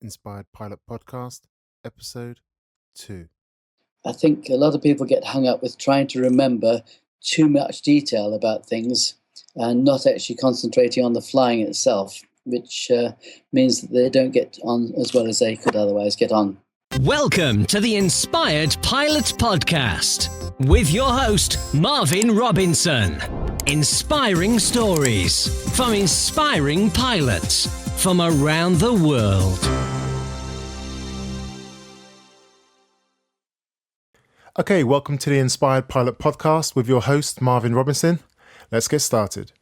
Inspired Pilot Podcast, Episode 2. I think a lot of people get hung up with trying to remember too much detail about things and not actually concentrating on the flying itself, which means that they don't get on as well as they could otherwise get on. Welcome to the Inspired Pilot Podcast with your host, Marvin Robinson. Inspiring stories from inspiring pilots from around the world. Okay, welcome to the Inspired Pilot Podcast with your host, Marvin Robinson. Let's get started.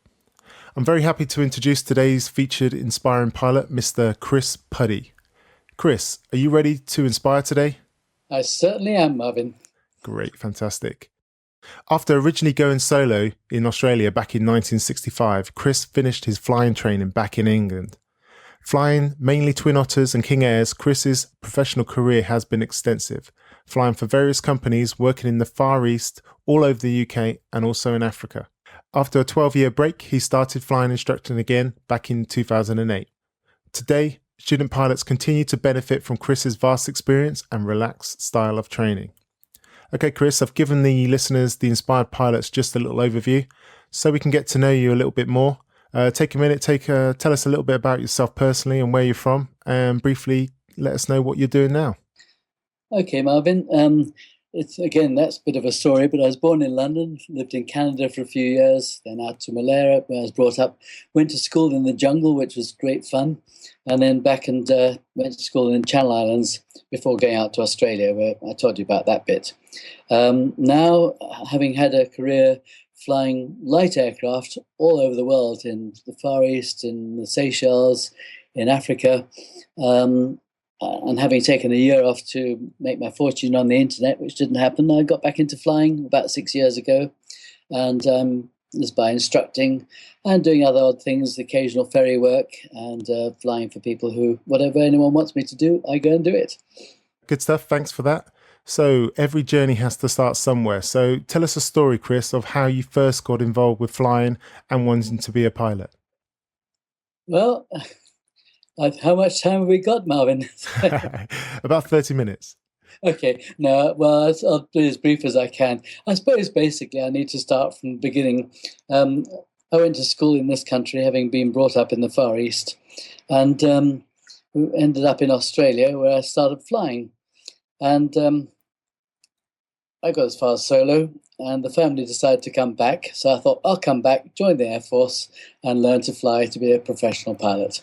I'm very happy to introduce today's featured inspiring pilot, Mr. Chris Puddy. Chris, are you ready to inspire today? I certainly am, Marvin. Great, fantastic. After originally going solo in Australia back in 1965, Chris finished his flying training back in England. Flying mainly Twin Otters and King Airs, Chris's professional career has been extensive, flying for various companies, working in the Far East, all over the UK and also in Africa. After a 12-year break, he started flying instructing again back in 2008. Today, student pilots continue to benefit from Chris's vast experience and relaxed style of training. Okay, Chris, I've given the listeners, the Inspired Pilots, just a little overview so we can get to know you a little bit more. Take a minute, tell us a little bit about yourself personally and where you're from, and briefly let us know what you're doing now. Okay, Marvin. That's a bit of a story, but I was born in London, lived in Canada for a few years, then out to Malaya, where I was brought up, went to school in the jungle, which was great fun, and then back and went to school in Channel Islands before going out to Australia, where I told you about that bit. Now, having had a career flying light aircraft all over the world, in the Far East, in the Seychelles, in Africa, and having taken a year off to make my fortune on the internet, which didn't happen, I got back into flying about 6 years ago, and was by instructing and doing other odd things, occasional ferry work, and flying for people who, whatever anyone wants me to do, I go and do it. Good stuff. Thanks for that. So every journey has to start somewhere. So tell us a story, Chris, of how you first got involved with flying and wanting to be a pilot. Well, how much time have we got, Marvin? About 30 minutes. Okay. No, well, I'll be as brief as I can. I suppose basically I need to start from the beginning. I went to school in this country, having been brought up in the Far East, and we ended up in Australia, where I started flying. And I got as far as solo, and the family decided to come back. So I thought, I'll come back, join the Air Force, and learn to fly to be a professional pilot.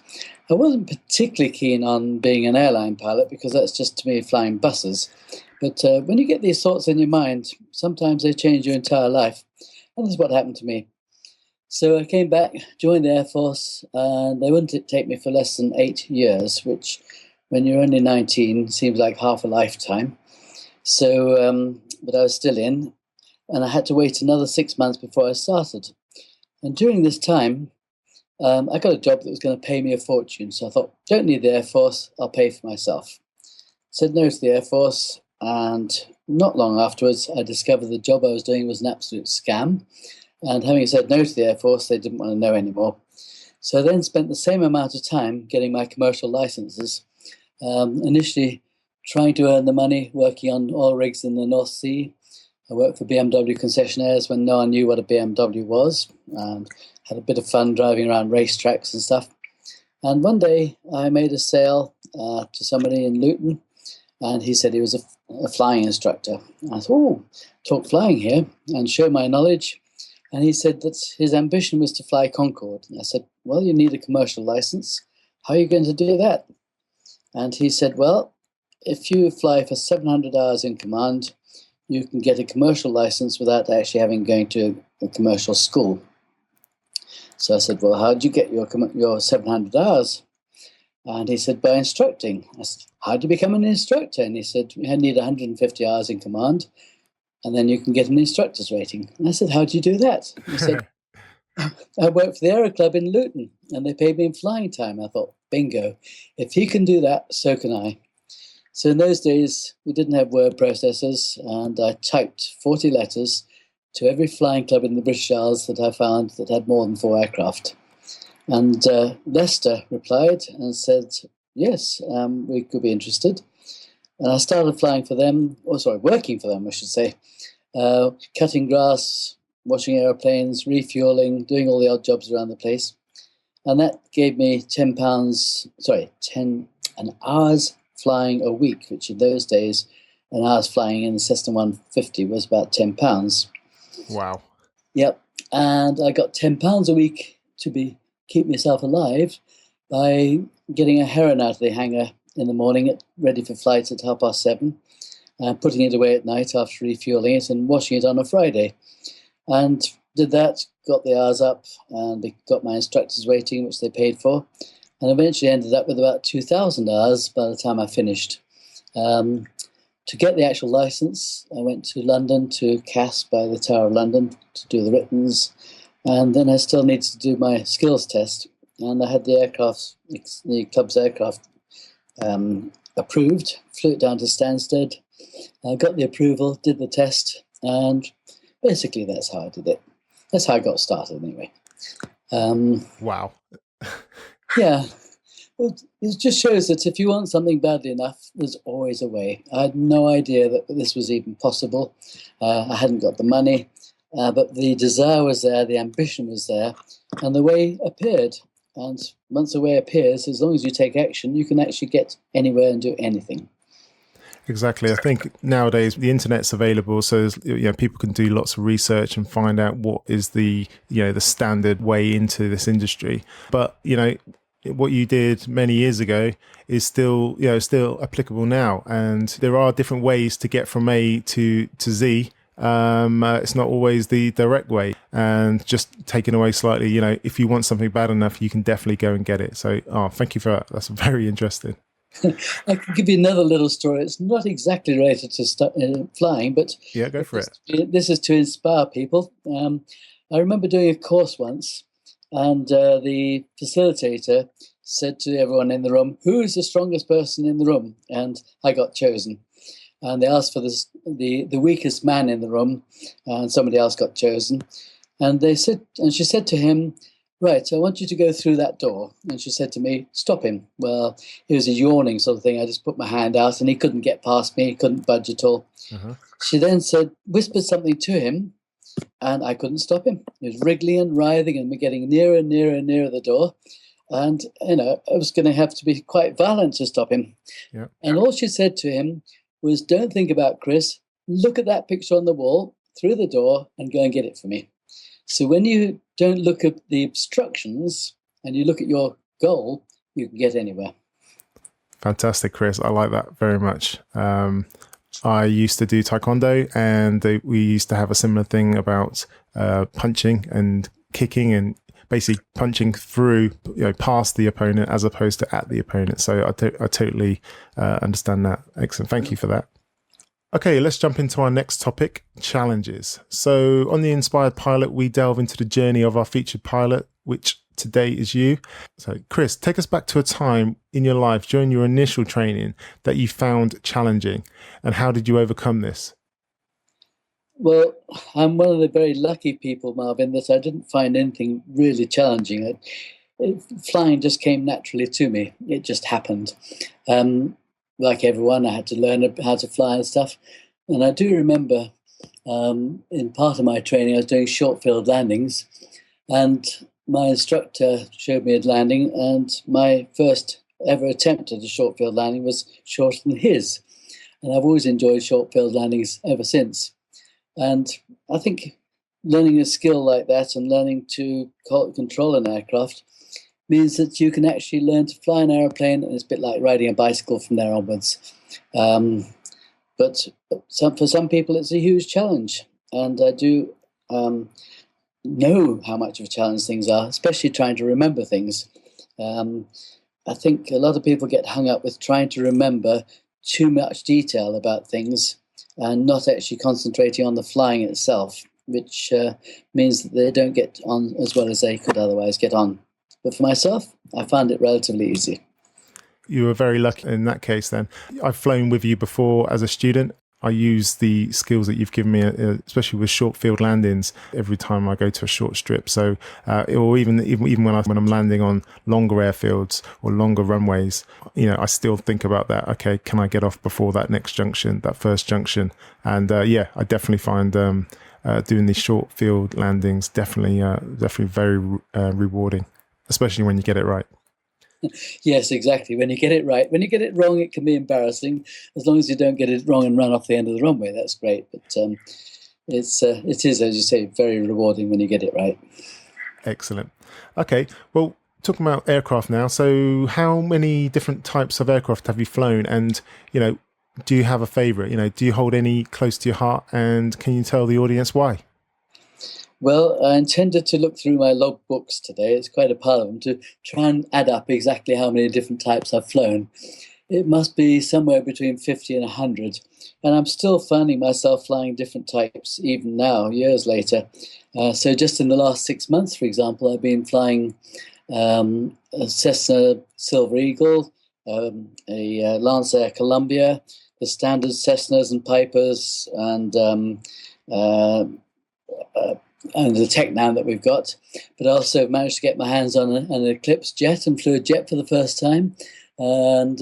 I wasn't particularly keen on being an airline pilot, because that's just, to me, flying buses. But when you get these thoughts in your mind, sometimes they change your entire life. And this is what happened to me. So I came back, joined the Air Force, and they wouldn't take me for less than 8 years, which, when you're only 19, seems like half a lifetime. So, but I was still in, and I had to wait another 6 months before I started. And during this time, I got a job that was going to pay me a fortune. So I thought, don't need the Air Force, I'll pay for myself. Said no to the Air Force, and not long afterwards, I discovered the job I was doing was an absolute scam. And having said no to the Air Force, they didn't want to know anymore. So I then spent the same amount of time getting my commercial licenses, initially trying to earn the money, working on oil rigs in the North Sea. I worked for BMW concessionaires when no one knew what a BMW was, and had a bit of fun driving around racetracks and stuff. And one day I made a sale to somebody in Luton, and he said he was a flying instructor. I thought, oh, talk flying here and show my knowledge. And he said that his ambition was to fly Concorde. And I said, well, you need a commercial license. How are you going to do that? And he said, well, if you fly for 700 hours in command, you can get a commercial license without actually having going to a commercial school. So I said, well, how did you get your 700 hours? And he said, by instructing. I said, how do you become an instructor? And he said, you need 150 hours in command, and then you can get an instructor's rating. And I said, how do you do that? And he said, I worked for the Aero Club in Luton, and they paid me in flying time. I thought, bingo, if he can do that, so can I. So in those days, we didn't have word processors, and I typed 40 letters to every flying club in the British Isles that I found that had more than 4 aircraft. And Leicester replied and said, yes, we could be interested. And I started flying for them, working for them, I should say, cutting grass, washing aeroplanes, refueling, doing all the odd jobs around the place. And that gave me an hour's flying a week, which in those days, an hour's flying in the Cessna 150 was about £10. Wow. Yep. And I got £10 a week to keep myself alive by getting a heron out of the hangar in the morning, ready for flight at 7:30, putting it away at night after refueling it and washing it on a Friday. And did that, got the hours up, and they got my instructors waiting, which they paid for, and eventually ended up with about 2,000 hours by the time I finished. To get the actual license, I went to London, to CAS by the Tower of London to do the writtens, and then I still needed to do my skills test. And I had the club's aircraft approved, flew it down to Stansted, got the approval, did the test, and basically that's how I did it. That's how I got started anyway. Wow. Yeah. Well, it just shows that if you want something badly enough, there's always a way. I had no idea that this was even possible. I hadn't got the money, but the desire was there, the ambition was there, and the way appeared. And once the way appears, as long as you take action, you can actually get anywhere and do anything. Exactly. I think nowadays the internet's available, so people can do lots of research and find out what is the standard way into this industry. But what you did many years ago is still applicable now, and there are different ways to get from A to Z. It's not always the direct way, and just taken away slightly, if you want something bad enough, you can definitely go and get it. So, thank you for that. That's very interesting. I can give you another little story. It's not exactly related to flying, but yeah, go for it. This is to inspire people. I remember doing a course once, and the facilitator said to everyone in the room, "Who is the strongest person in the room?" And I got chosen. And they asked for the weakest man in the room, and somebody else got chosen. And she said to him, "Right, I want you to go through that door." And she said to me, "Stop him." Well, it was a yawning sort of thing. I just put my hand out, and he couldn't get past me. He couldn't budge at all. Uh-huh. She then whispered something to him, and I couldn't stop him. He was wriggling and writhing, and we're getting nearer and nearer and nearer the door. And, I was going to have to be quite violent to stop him. Yeah. And all she said to him was, "Don't think about Chris. Look at that picture on the wall, through the door, and go and get it for me." So when you don't look at the obstructions and you look at your goal, you can get anywhere. Fantastic, Chris. I like that very much. I used to do taekwondo, and we used to have a similar thing about punching and kicking, and basically punching through, past the opponent as opposed to at the opponent. So I totally understand that. Excellent. Thank you for that. Okay, let's jump into our next topic, challenges. So on the Inspired Pilot, we delve into the journey of our featured pilot, which today is you. So Chris, take us back to a time in your life during your initial training that you found challenging, and how did you overcome this? Well, I'm one of the very lucky people, Marvin, that I didn't find anything really challenging. Flying just came naturally to me. It just happened. Like everyone, I had to learn how to fly and stuff. And I do remember in part of my training, I was doing short-field landings, and my instructor showed me a landing, and my first ever attempt at a short-field landing was shorter than his. And I've always enjoyed short-field landings ever since. And I think learning a skill like that and learning to control an aircraft means that you can actually learn to fly an aeroplane, and it's a bit like riding a bicycle from there onwards. But for some people, it's a huge challenge. And I do know how much of a challenge things are, especially trying to remember things. I think a lot of people get hung up with trying to remember too much detail about things and not actually concentrating on the flying itself, which means that they don't get on as well as they could otherwise get on. But for myself, I found it relatively easy. You were very lucky in that case then. I've flown with you before as a student. I use the skills that you've given me, especially with short field landings, every time I go to a short strip. So, or even when I'm landing on longer airfields or longer runways, I still think about that. Okay, can I get off before that next junction, that first junction? And I definitely find doing these short field landings definitely very rewarding, especially when you get it right. Yes, exactly. When you get it right. When you get it wrong, it can be embarrassing. As long as you don't get it wrong and run off the end of the runway, that's great. But it is, as you say, very rewarding when you get it right. Excellent. Okay, well, talking about aircraft now. So how many different types of aircraft have you flown? And, do you have a favourite? Do you hold any close to your heart? And can you tell the audience why? Well, I intended to look through my logbooks today. It's quite a pile of them to try and add up exactly how many different types I've flown. It must be somewhere between 50 and 100. And I'm still finding myself flying different types even now, years later. So just in the last 6 months, for example, I've been flying a Cessna Silver Eagle, a Lancer Columbia, the standard Cessnas and Pipers, and the Tecnam that we've got, but I also managed to get my hands on an Eclipse jet and flew a jet for the first time. And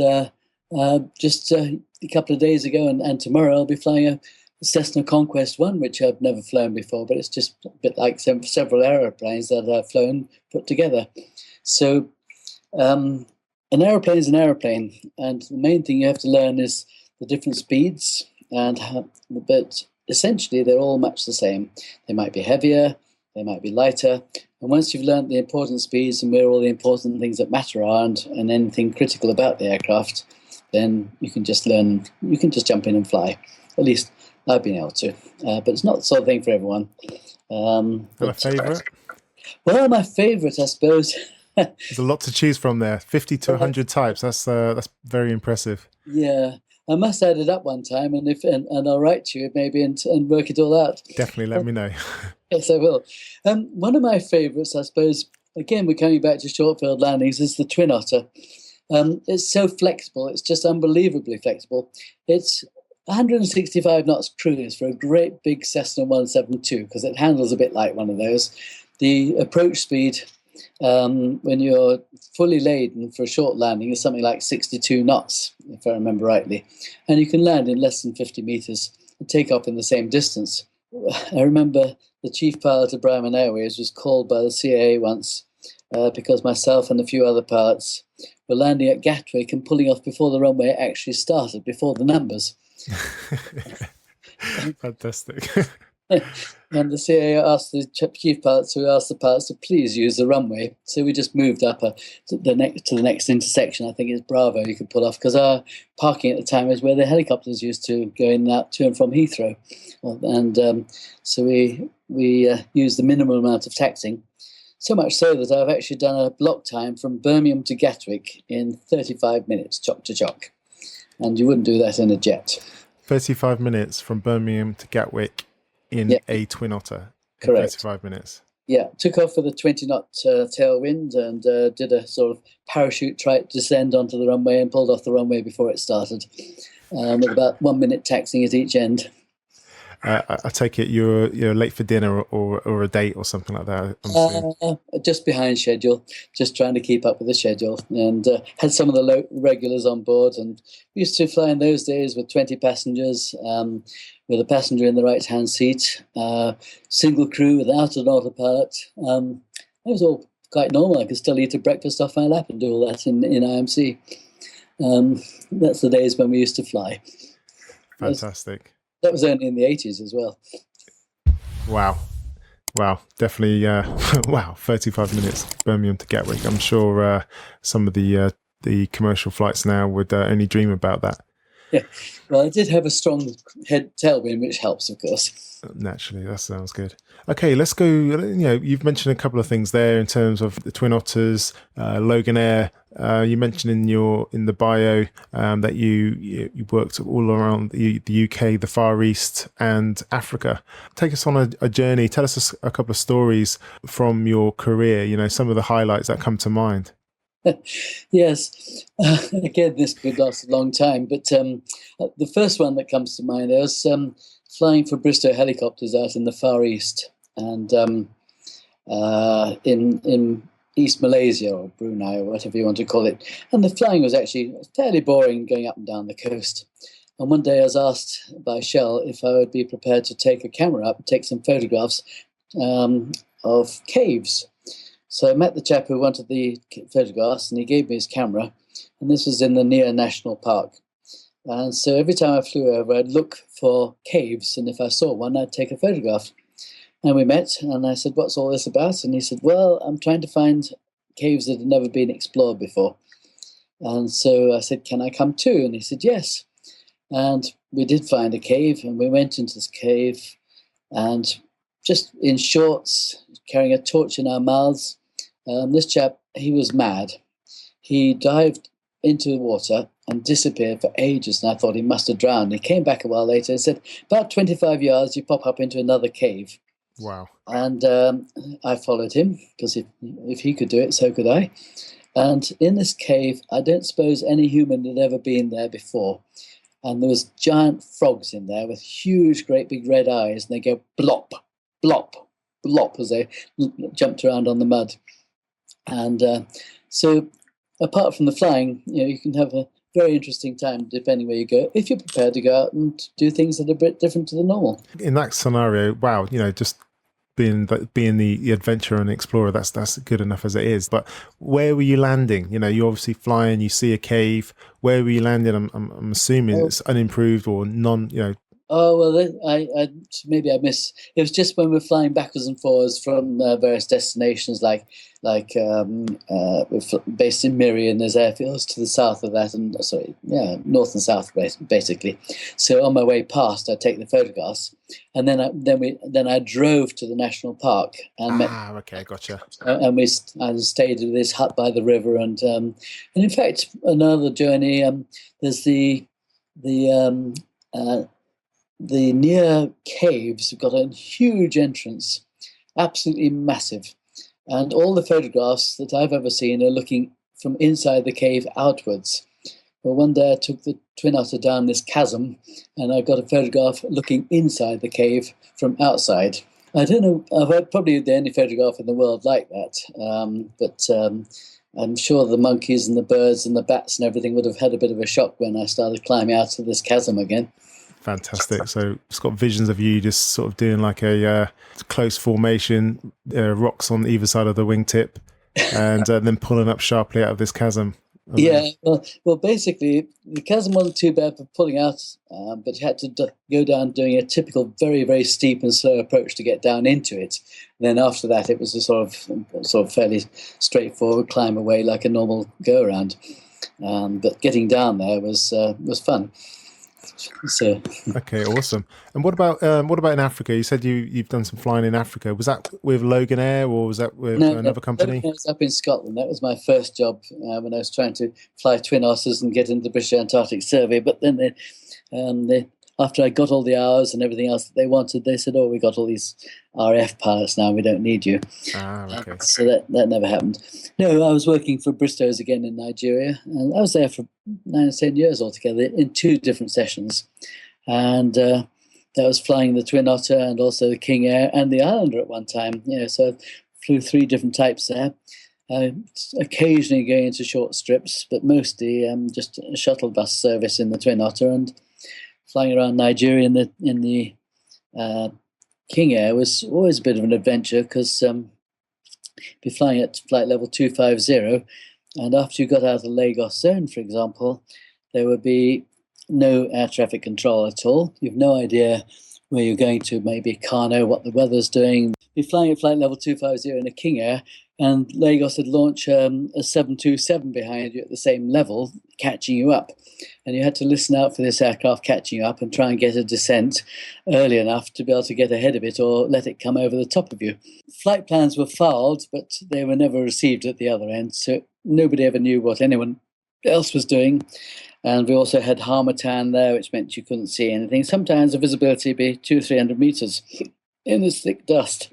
just a couple of days ago and tomorrow I'll be flying a Cessna Conquest 1, which I've never flown before, but it's just a bit like several aeroplanes that I've flown put together. So an aeroplane is an aeroplane, and the main thing you have to learn is the different speeds, but essentially, they're all much the same. They might be heavier, they might be lighter. And once you've learned the important speeds and where all the important things that matter are and anything critical about the aircraft, then you can just jump in and fly. At least I've been able to. But it's not the sort of thing for everyone. And a favourite? Well, my favourite, I suppose. There's a lot to choose from there. 50 to 100 types. That's very impressive. Yeah. I must add it up one time, and I'll write to you maybe and work it all out. Definitely let me know. Yes, I will. One of my favourites, I suppose, again, we're coming back to short field landings, is the Twin Otter. It's so flexible. It's just unbelievably flexible. It's 165 knots cruise for a great big Cessna 172 because it handles a bit like one of those. The approach speed when you're fully laden for a short landing is something like 62 knots, if I remember rightly. And you can land in less than 50 meters and take off in the same distance. I remember the chief pilot of Brahman Airways was called by the CAA once because myself and a few other pilots were landing at Gatwick and pulling off before the runway actually started, before the numbers. Fantastic. And the CAA asked the chief pilots the pilots to please use the runway. So we just moved up to the next intersection. I think it's Bravo you could pull off, because our parking at the time is where the helicopters used to go in and out to and from Heathrow. And so we used the minimal amount of taxiing. So much so that I've actually done a block time from Birmingham to Gatwick in 35 minutes, chock to chock. And you wouldn't do that in a jet. 35 minutes from Birmingham to Gatwick in a Twin Otter. Correct. 35 minutes. Yeah, took off with a 20-knot tailwind and did a sort of parachute trike descend onto the runway and pulled off the runway before it started, with about 1 minute taxiing at each end. I take it you're late for dinner or a date or something like that. Just behind schedule, just trying to keep up with the schedule, and had some of the regulars on board. And we used to fly in those days with 20 passengers, with a passenger in the right-hand seat, single crew without an autopilot. It was all quite normal. I could still eat a breakfast off my lap and do all that in IMC. That's the days when we used to fly. Fantastic. That was only in the 80s as well. Wow. Definitely. 35 minutes, Birmingham to Gatwick. I'm sure some of the commercial flights now would only dream about that. Yeah. Well, I did have a strong tailwind, which helps, of course. Naturally, that sounds good. Okay, let's go. You've mentioned a couple of things there in terms of the Twin Otters, Logan Air. You mentioned in the bio that you worked all around the UK, the Far East, and Africa. Take us on a journey. Tell us a couple of stories from your career. Some of the highlights that come to mind. Yes. Again, this could last a long time. But the first one that comes to mind, I was flying for Bristow helicopters out in the Far East, and in East Malaysia or Brunei or whatever you want to call it. And the flying was actually fairly boring, going up and down the coast. And one day I was asked by Shell if I would be prepared to take a camera up and take some photographs of caves. So I met the chap who wanted the photographs, and he gave me his camera. And this was in the Near National Park. And so every time I flew over, I'd look for caves, and if I saw one, I'd take a photograph. And we met, and I said, "What's all this about?" And he said, "Well, I'm trying to find caves that had never been explored before." And so I said, "Can I come too?" And he said, "Yes." And we did find a cave, and we went into this cave, and just in shorts, carrying a torch in our mouths. This chap, he was mad. He dived into the water and disappeared for ages, and I thought he must have drowned. He came back a while later and said, "About 25 yards, you pop up into another cave." Wow. And I followed him, because if he could do it, so could I. And in this cave, I don't suppose any human had ever been there before. And there was giant frogs in there with huge, great big red eyes, and they go blop, blop, blop as they jumped around on the mud. And so apart from the flying, you can have a very interesting time depending where you go, if you're prepared to go out and do things that are a bit different to the normal. In that scenario, wow, just being the adventurer and explorer, that's good enough as it is. But where were you landing? You're obviously flying, you see a cave. Where were you landing? I'm assuming it's unimproved or non, Oh, well, maybe I miss. It was just when we're flying backwards and forwards from various destinations, like we're based in Miri, and there's airfields to the south of that, and north and south basically. So on my way past, I take the photographs, and then I drove to the national park and okay, gotcha. And I stayed in this hut by the river, and in fact another journey. There's the near caves have got a huge entrance, absolutely massive. And all the photographs that I've ever seen are looking from inside the cave outwards. Well, one day I took the Twin Otter down this chasm, and I got a photograph looking inside the cave from outside. I don't know, I've probably the only photograph in the world like that, but I'm sure the monkeys and the birds and the bats and everything would have had a bit of a shock when I started climbing out of this chasm again. Fantastic. So it's got visions of you just sort of doing like a close formation, rocks on either side of the wingtip, and then pulling up sharply out of this chasm. Yeah, well, basically, the chasm wasn't too bad for pulling out, but you had to go down doing a typical very, very steep and slow approach to get down into it. And then after that, it was a sort of fairly straightforward climb away like a normal go-around. But getting down there was fun. So. Okay, awesome. And what about in Africa? You said you've done some flying in Africa. Was that with Logan Air, or was that with another company? Logan Air was up in Scotland. That was my first job when I was trying to fly Twin Otters and get into the British Antarctic Survey. But then they after I got all the hours and everything else that they wanted, they said, "Oh, we got all these RAF pilots now. We don't need you." Okay. So that never happened. No, I was working for Bristow's again in Nigeria, and I was there for 9 or 10 years altogether in 2 different sessions. And that was flying the Twin Otter and also the King Air and the Islander at one time. So I flew 3 different types there. Occasionally going into short strips, but mostly just a shuttle bus service in the Twin Otter, and flying around Nigeria in the King Air was always a bit of an adventure, because be flying at flight level 250, and after you got out of the Lagos zone, for example, there would be no air traffic control at all. You've no idea where you're going to, maybe Kano, what the weather's doing. Be flying at flight level 250 in a King Air, and Lagos would launch a 727 behind you at the same level, catching you up. And you had to listen out for this aircraft catching you up and try and get a descent early enough to be able to get ahead of it or let it come over the top of you. Flight plans were filed, but they were never received at the other end, so nobody ever knew what anyone else was doing. And we also had harmattan there, which meant you couldn't see anything. Sometimes the visibility would be 200 or 300 meters in this thick dust,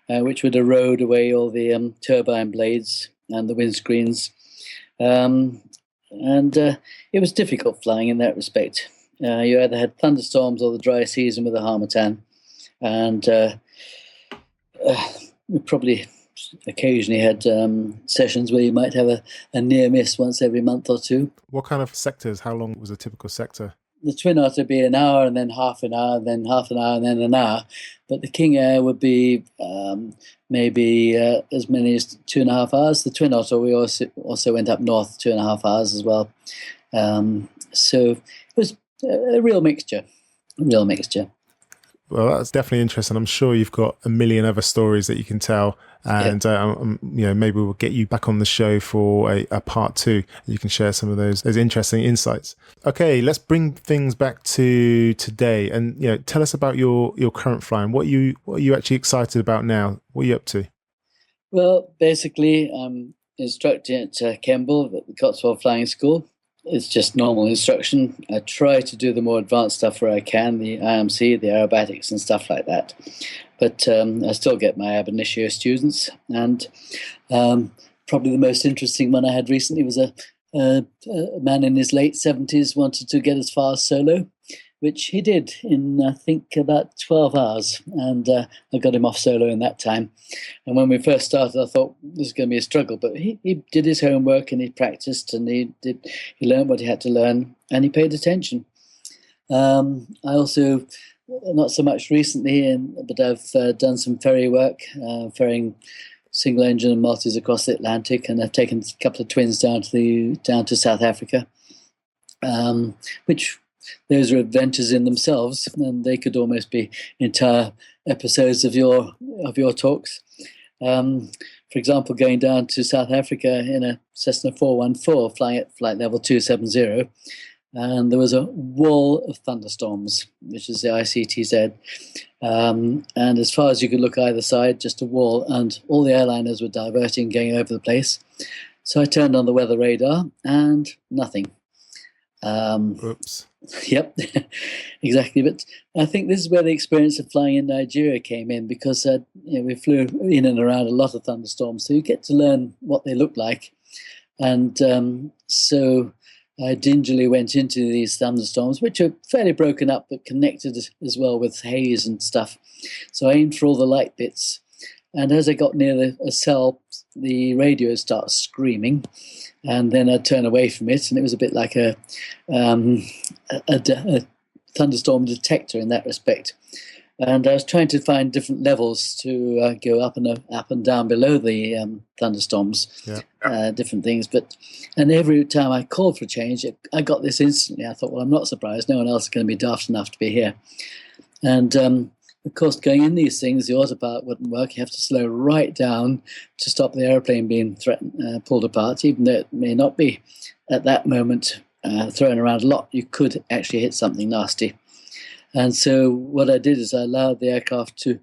which would erode away all the turbine blades and the windscreens. And it was difficult flying in that respect. You either had thunderstorms or the dry season with a harmattan. And we probably occasionally had sessions where you might have a near miss once every month or two. What kind of sectors? How long was a typical sector? The Twin Otter would be an hour, and then half an hour, and then half an hour, and then an hour. But the King Air would be maybe as many as 2.5 hours. The Twin Otter, we also went up north 2.5 hours as well. So it was a real mixture. Well, that's definitely interesting. I'm sure you've got a million other stories that you can tell, and maybe we'll get you back on the show for a part 2. You can share some of those interesting insights. Okay, let's bring things back to today, and tell us about your current flying. What are you actually excited about now? What are you up to? Well, basically, I'm instructing at Kemble, at the Cotswold Flying School. It's just normal instruction. I try to do the more advanced stuff where I can, the IMC, the aerobatics and stuff like that. But I still get my ab initio students. And probably the most interesting one I had recently was a man in his late 70s wanted to get as far as solo, which he did in, I think, about 12 hours. And I got him off solo in that time. And when we first started, I thought this is going to be a struggle. But he did his homework and he practiced and he learned what he had to learn and he paid attention. I also, not so much recently, but I've done some ferry work, ferrying single engine and multis across the Atlantic, and I've taken a couple of twins down to South Africa, which those are adventures in themselves, and they could almost be entire episodes of your talks. For example, going down to South Africa in a Cessna 414, flying at flight level 270, and there was a wall of thunderstorms, which is the ICTZ. And as far as you could look either side, just a wall, and all the airliners were diverting, going over the place. So I turned on the weather radar, and nothing. Oops. Yep, exactly. But I think this is where the experience of flying in Nigeria came in, because we flew in and around a lot of thunderstorms, so you get to learn what they look like. And so I gingerly went into these thunderstorms, which are fairly broken up but connected as well with haze and stuff. So I aimed for all the light bits. And as I got near a cell, the radio started screaming. And then I'd turn away from it, and it was a bit like a thunderstorm detector in that respect. And I was trying to find different levels to go up and down below the thunderstorms, different things. And every time I called for a change, I got this instantly. I thought, well, I'm not surprised. No one else is going to be daft enough to be here. And of course, going in these things, the autopilot wouldn't work. You have to slow right down to stop the airplane being pulled apart, even though it may not be at that moment thrown around a lot. You could actually hit something nasty. And so what I did is I allowed the aircraft to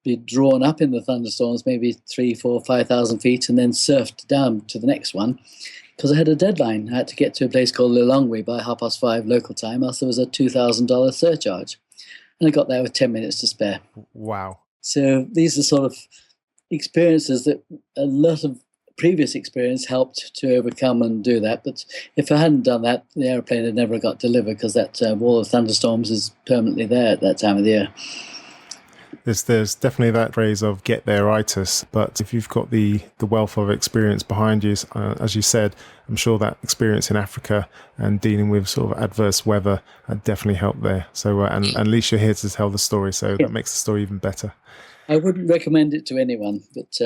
be drawn up in the thunderstorms, maybe 3,000, 4,000, 5,000 feet, and then surfed down to the next one, because I had a deadline. I had to get to a place called Lilongwe by 5:30 local time, else there was a $2,000 surcharge. And I got there with 10 minutes to spare. Wow. So these are sort of experiences that a lot of previous experience helped to overcome and do that. But if I hadn't done that, the airplane had never got delivered, because that wall of thunderstorms is permanently there at that time of the year. There's definitely that phrase of get there-itis, but if you've got the wealth of experience behind you, as you said, I'm sure that experience in Africa and dealing with sort of adverse weather definitely helped there. So, and at least you're here to tell the story, so that makes the story even better. I wouldn't recommend it to anyone, but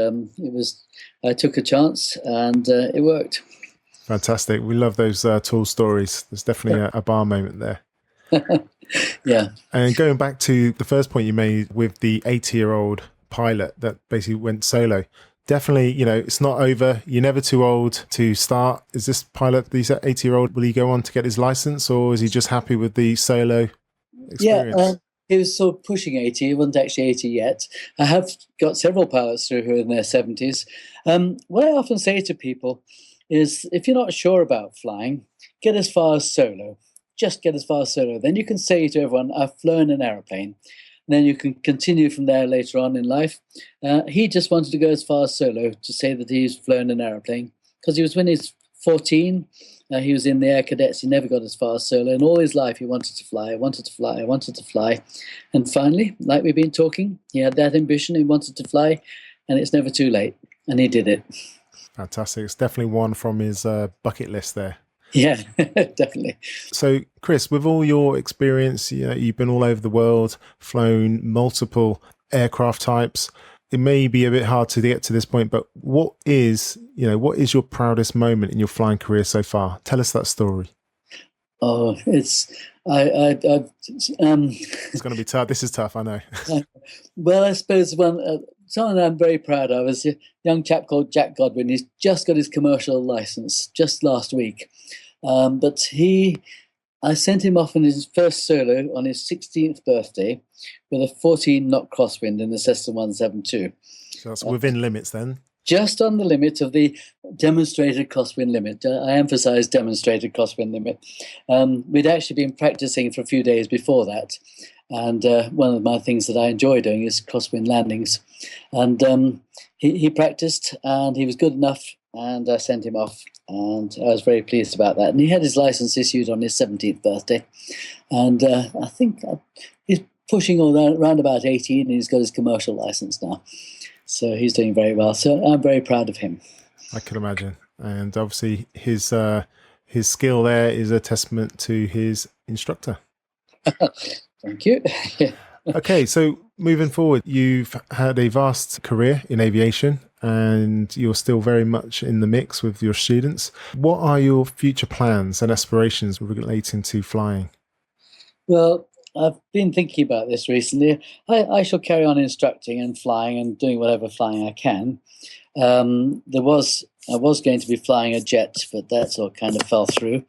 I took a chance and it worked. Fantastic. We love those tall stories. There's definitely a bar moment there. Yeah. And going back to the first point you made with the 80-year-old pilot that basically went solo, definitely, it's not over. You're never too old to start. Is this pilot, the 80-year-old, will he go on to get his license, or is he just happy with the solo experience? Yeah, he was sort of pushing 80. He wasn't actually 80 yet. I have got several pilots through who are in their 70s. What I often say to people is, if you're not sure about flying, get as far as solo. Just get as far as solo. Then you can say to everyone, I've flown an aeroplane. And then you can continue from there later on in life. He just wanted to go as far as solo to say that he's flown an aeroplane, because he was in his 14, he was in the Air Cadets. He never got as far as solo. And all his life, he wanted to fly, wanted to fly, wanted to fly. And finally, like we've been talking, he had that ambition. He wanted to fly, and it's never too late. And he did it. Fantastic. It's definitely one from his bucket list there. Yeah, definitely. So, Chris, with all your experience, you've been all over the world, flown multiple aircraft types. It may be a bit hard to get to this point, but what is your proudest moment in your flying career so far? Tell us that story. Oh, it's it's going to be tough. This is tough, I know. Well, I suppose someone I'm very proud of is a young chap called Jack Godwin. He's just got his commercial license just last week. But I sent him off on his first solo on his 16th birthday with a 14-knot crosswind in the Cessna 172. So that's within limits then? Just on the limit of the demonstrated crosswind limit. I emphasize demonstrated crosswind limit. We'd actually been practicing for a few days before that. And one of my things that I enjoy doing is crosswind landings. And he practiced, and he was good enough, and I sent him off. And I was very pleased about that. And he had his license issued on his 17th birthday. And I think he's pushing around about 18, and he's got his commercial license now. So he's doing very well. So I'm very proud of him. I can imagine. And obviously his skill there is a testament to his instructor. Thank you. Okay, so moving forward, you've had a vast career in aviation and you're still very much in the mix with your students. What are your future plans and aspirations relating to flying? Well, I've been thinking about this recently. I shall carry on instructing and flying and doing whatever flying I can. I was going to be flying a jet, but that sort of kind of fell through,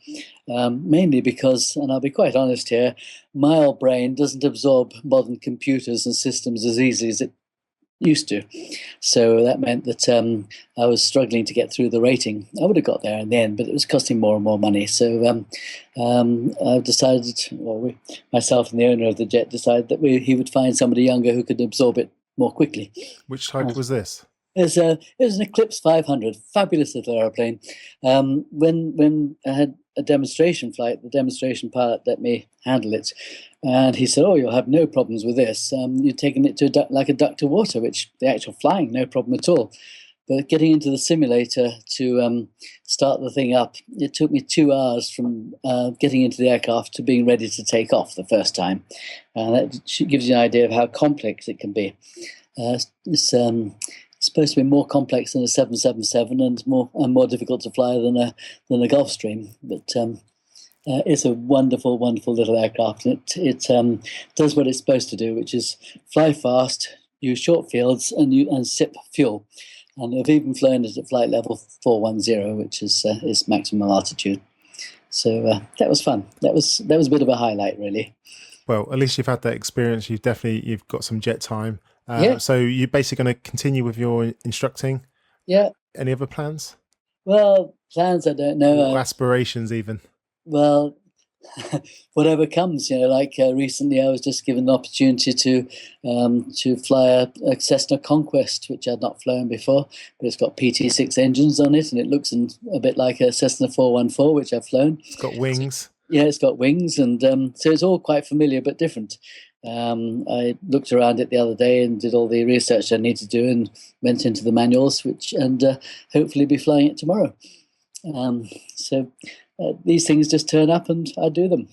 mainly because, and I'll be quite honest here, my old brain doesn't absorb modern computers and systems as easily as it used to. So that meant that I was struggling to get through the rating. I would have got there in the end, but it was costing more and more money. So I've decided, myself and the owner of the jet decided that he would find somebody younger who could absorb it more quickly. Which type was this? It was an Eclipse 500, fabulous little aeroplane. When I had a demonstration flight, the demonstration pilot let me handle it. And he said, you'll have no problems with this. You're taking it to like a duck to water, which the actual flying, no problem at all. But getting into the simulator to start the thing up, it took me 2 hours from getting into the aircraft to being ready to take off the first time. And that gives you an idea of how complex it can be. It's supposed to be more complex than a 777 and more difficult to fly than a Gulfstream. But it's a wonderful, wonderful little aircraft. And it does what it's supposed to do, which is fly fast, use short fields, and sip fuel. And I've even flown it at flight level 410, which is maximum altitude. So that was fun. That was a bit of a highlight, really. Well, at least you've had that experience. You've got some jet time. Yeah. So you're basically going to continue with your instructing? Yeah. Any other plans? Well, plans, I don't know. Or aspirations even? Well, whatever comes, like recently I was just given the opportunity to fly a Cessna Conquest, which I'd not flown before, but it's got PT6 engines on it, and it looks a bit like a Cessna 414, which I've flown. It's got wings. Yeah, it's got wings, and so it's all quite familiar but different. I looked around it the other day and did all the research I need to do and went into the manuals, and hopefully be flying it tomorrow. So these things just turn up and I do them.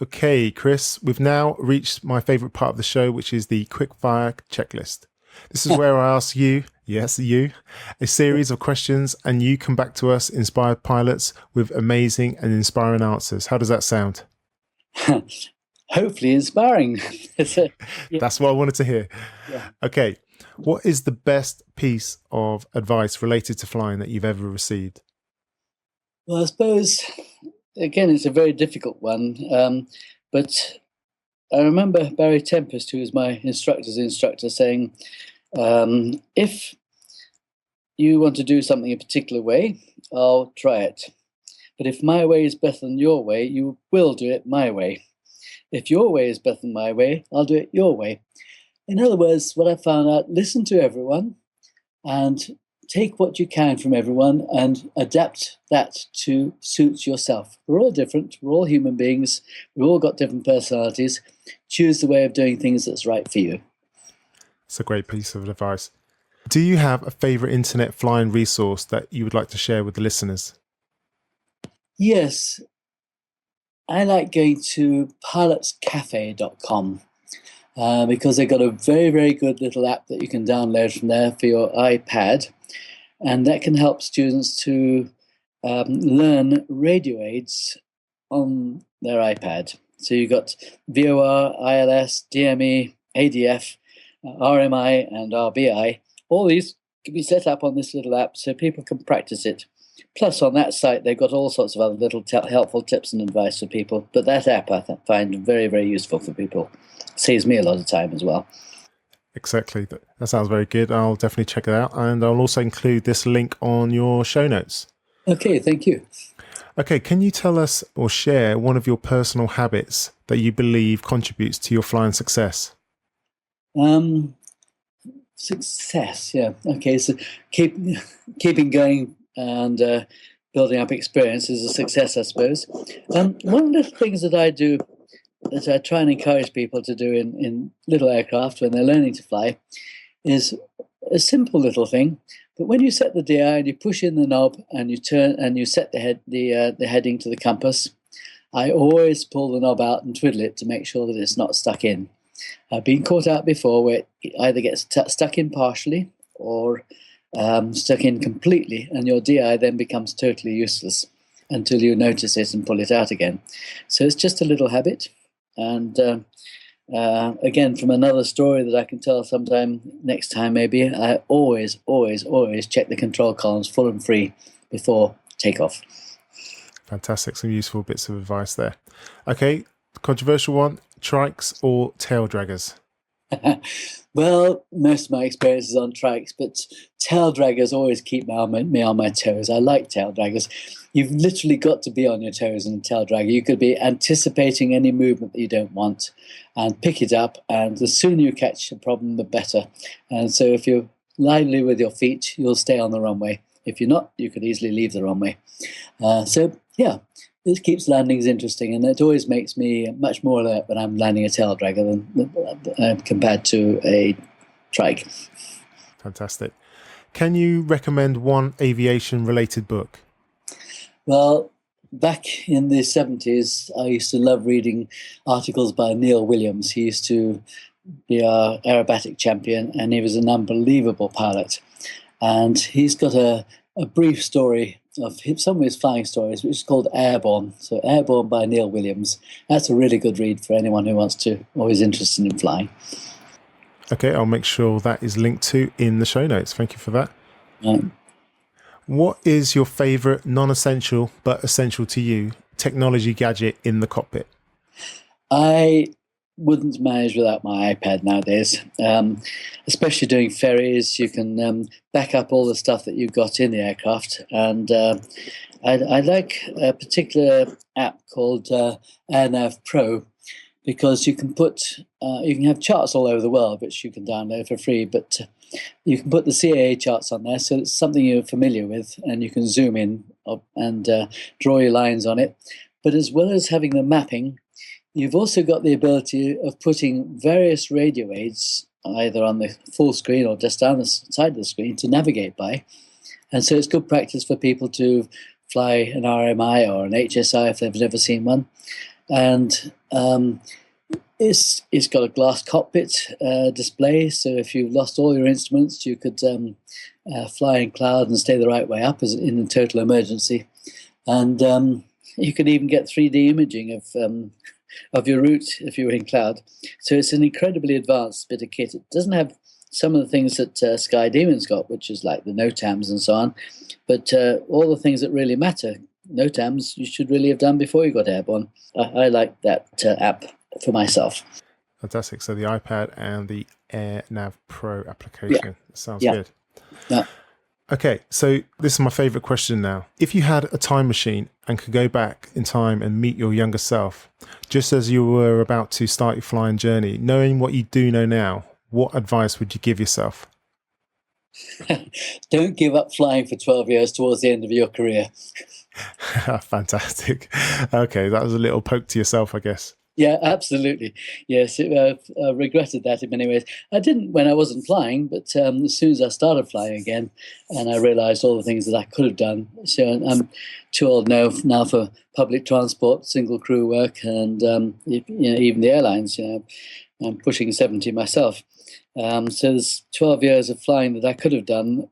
Okay, Chris, we've now reached my favourite part of the show, which is the quickfire checklist. This is where I ask you, yes, you, a series of questions, and you come back to us, inspired pilots, with amazing and inspiring answers. How does that sound? Hopefully inspiring. Yeah. That's what I wanted to hear. Yeah. Okay, what is the best piece of advice related to flying that you've ever received? Well, I suppose, again, it's a very difficult one, but I remember Barry Tempest, who was my instructor's instructor, saying, if you want to do something a particular way, I'll try it. But if my way is better than your way, you will do it my way. If your way is better than my way, I'll do it your way. In other words, what I found out, listen to everyone and take what you can from everyone and adapt that to suit yourself. We're all different. We're all human beings. We've all got different personalities. Choose the way of doing things that's right for you. It's a great piece of advice. Do you have a favorite internet flying resource that you would like to share with the listeners? Yes. I like going to pilotscafe.com because they've got a very, very good little app that you can download from there for your iPad. And that can help students to learn radio aids on their iPad. So you've got VOR, ILS, DME, ADF, RMI, and RBI. All these can be set up on this little app so people can practice it. Plus, on that site, they've got all sorts of other little helpful tips and advice for people. But that app, I find very, very useful for people. Saves me a lot of time as well. Exactly. That sounds very good. I'll definitely check it out. And I'll also include this link on your show notes. Okay, thank you. Okay, can you tell us or share one of your personal habits that you believe contributes to your flying success? Success, yeah. Okay, so keeping going and building up experience is a success, I suppose. One of the things that I do, that I try and encourage people to do in little aircraft when they're learning to fly, is a simple little thing. But when you set the DI and you push in the knob and you turn and you set the heading to the compass, I always pull the knob out and twiddle it to make sure that it's not stuck in. I've been caught out before where it either gets stuck in partially or stuck in completely, and your DI then becomes totally useless until you notice it and pull it out again. So it's just a little habit. And again, from another story that I can tell sometime next time maybe, I always check the control columns full and free before takeoff. Fantastic. Some useful bits of advice there. Okay, controversial one, trikes or tail draggers? Well, most of my experience is on trikes, but tail draggers always keep me on my toes. I like tail draggers. You've literally got to be on your toes in a tail dragger. You could be anticipating any movement that you don't want and pick it up, and the sooner you catch a problem, the better. And so if you're lively with your feet, you'll stay on the runway. If you're not, you could easily leave the runway. So, yeah. This keeps landings interesting, and it always makes me much more alert when I'm landing a tail dragger than compared to a trike. Fantastic. Can you recommend one aviation-related book? Well, back in the 70s, I used to love reading articles by Neil Williams. He used to be our aerobatic champion, and he was an unbelievable pilot. And he's got a brief story of some of his flying stories, which is called Airborne. So Airborne by Neil Williams. That's a really good read for anyone who wants to, or is interested in flying. Okay, I'll make sure that is linked to in the show notes. Thank you for that. What is your favorite non-essential but essential to you technology gadget in the cockpit? I wouldn't manage without my iPad nowadays, especially doing ferries. You can back up all the stuff that you've got in the aircraft, and I like a particular app called AirNav Pro, because you can have charts all over the world which you can download for free, but you can put the CAA charts on there, so it's something you're familiar with, and you can zoom in and draw your lines on it. But as well as having the mapping, you've also got the ability of putting various radio aids either on the full screen or just down the side of the screen to navigate by. And so it's good practice for people to fly an RMI or an HSI if they've never seen one. And it's got a glass cockpit display, so if you've lost all your instruments, you could fly in cloud and stay the right way up as in a total emergency. And you can even get 3D imaging of your route if you were in cloud. So it's an incredibly advanced bit of kit. It doesn't have some of the things that Sky Demon's got, which is like the NOTAMs and so on, but all the things that really matter. NOTAMs you should really have done before you got airborne. I like that app for myself. Fantastic. So the iPad and the AirNav Pro application. Sounds good. Yeah. Okay, so this is my favorite question now. If you had a time machine and could go back in time and meet your younger self, just as you were about to start your flying journey, knowing what you do know now, what advice would you give yourself? Don't give up flying for 12 years towards the end of your career. Fantastic. Okay, that was a little poke to yourself, I guess. Yeah, absolutely. Yes, I regretted that in many ways. I didn't when I wasn't flying, but as soon as I started flying again, and I realised all the things that I could have done. So I'm too old now for public transport, single crew work, and even the airlines. I'm pushing 70 myself. So there's 12 years of flying that I could have done.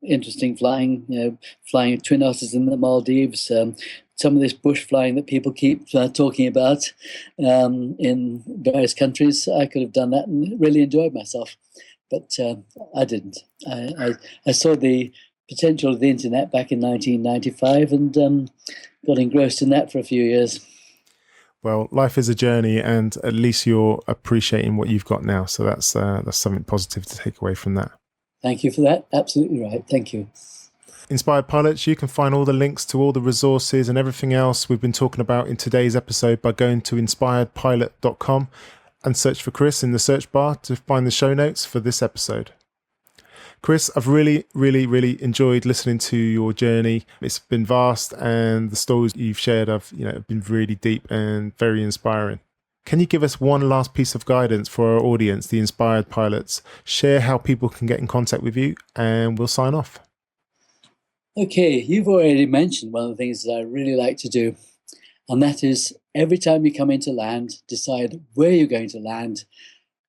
Interesting flying, flying Twin Otters in the Maldives, some of this bush flying that people keep talking about in various countries. I could have done that and really enjoyed myself, but I didn't. I saw the potential of the internet back in 1995 and got engrossed in that for a few years. Well, life is a journey, and at least you're appreciating what you've got now. So that's something positive to take away from that. Thank you for that. Absolutely right. Thank you. Inspired Pilots, you can find all the links to all the resources and everything else we've been talking about in today's episode by going to inspiredpilot.com and search for Chris in the search bar to find the show notes for this episode. Chris, I've really, really, really enjoyed listening to your journey. It's been vast, and the stories you've shared have been really deep and very inspiring. Can you give us one last piece of guidance for our audience, the Inspired Pilots? Share how people can get in contact with you, and we'll sign off. Okay, you've already mentioned one of the things that I really like to do, and that is every time you come into land, decide where you're going to land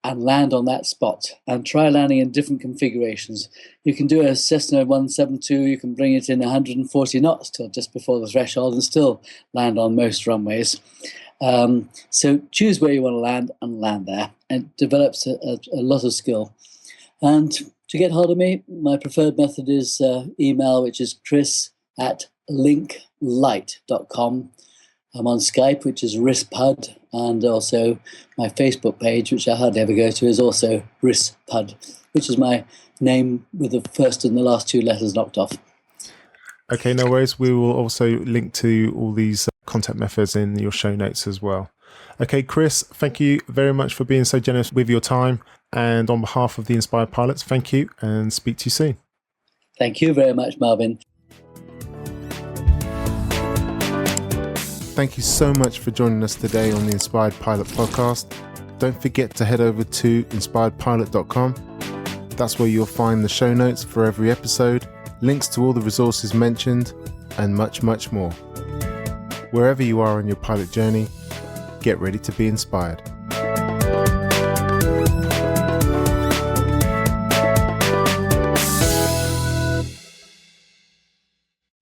and land on that spot and try landing in different configurations. You can do a Cessna 172, you can bring it in 140 knots till just before the threshold and still land on most runways. So choose where you want to land there, and it develops a lot of skill. And to get hold of me, my preferred method is email, which is chris@linklight.com. I'm on Skype, which is 𝗟𝗶𝗀, and also my Facebook page, which I hardly ever go to, is also 𝗟𝗶𝗀, which is my name with the first and the last two letters knocked off. Okay, no worries. We will also link to all these contact methods in your show notes as well. Okay, Chris, thank you very much for being so generous with your time. And on behalf of the Inspired Pilots, thank you, and speak to you soon. Thank you very much, Marvin. Thank you so much for joining us today on the Inspired Pilot podcast. Don't forget to head over to inspiredpilot.com. That's where you'll find the show notes for every episode, links to all the resources mentioned, and much, much more. Wherever you are on your pilot journey, get ready to be inspired.